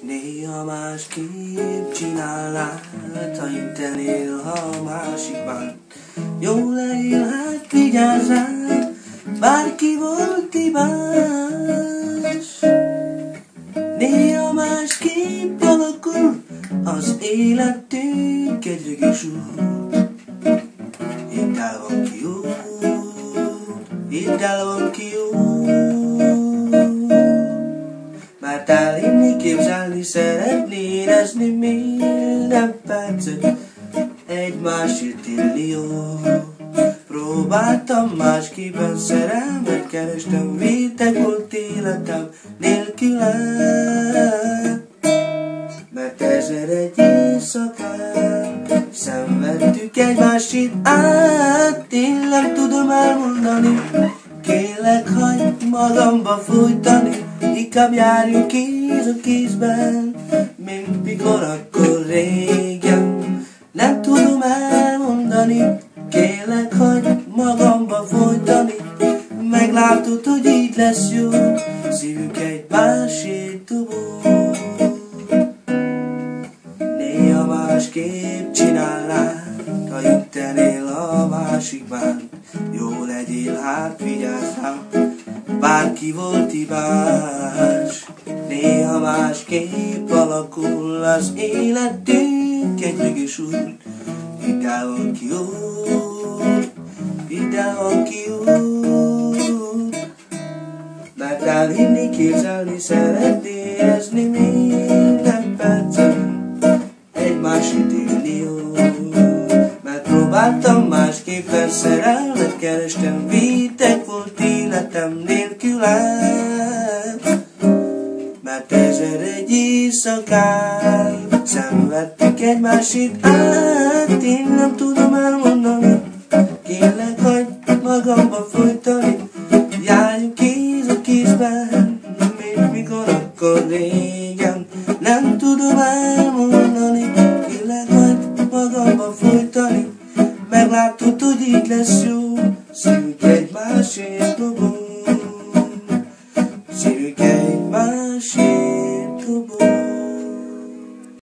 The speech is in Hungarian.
Néha másképp csinálnád, ha intenél a másikban. Jó legyél, hát vigyázz rá, bárki volt hibás. Néha másképp alakul az életünk egy rögös út. Hidd el, van kiút, hidd el, van kiút. Mert elhinni, képzelni, szeretni, érezni minden percet egymásért élni jó. Próbáltam másképpen, szerelmet kerestem, vétek volt életem nélküled. Mert 1001 éjszakán szenvedtük egymásért át. Tényleg tudom elmondani, kérlek, hagyd magamba fújtani. Inkább járjunk kéz a kézben, mint mikor akkor régen. Nem tudom elmondani, kérlek, hagyd magamba folytani. Meglátod, hogy így lesz jó, szívünk egymásért dobog. Néha másképp csinálnád, ha intenél a másikban. Jó legyél, hát vigyázz rá, bárki volt hibás. Néha másképp alakul az életünk egy rögös út. Hidd el, van kiút, hidd el, van kiút. Mert elhinni, képzelni, szeretni, érezni minden percen egymásért élni jó. Mert próbáltam másképpen, szerelmet kerestem, vétek volt életem nélküled. Mert 1001 éjszakán szenvedtük egymásért át. Én nem tudom elmondani, kérlek, hagyd magamba folytani. Járjunk kéz a kézben, mint mikor akkor régen. Nem tudom elmondani, kérlek, hagyd magamba folytani. Meglátod, hogy így lesz jó, szívünk egymásért.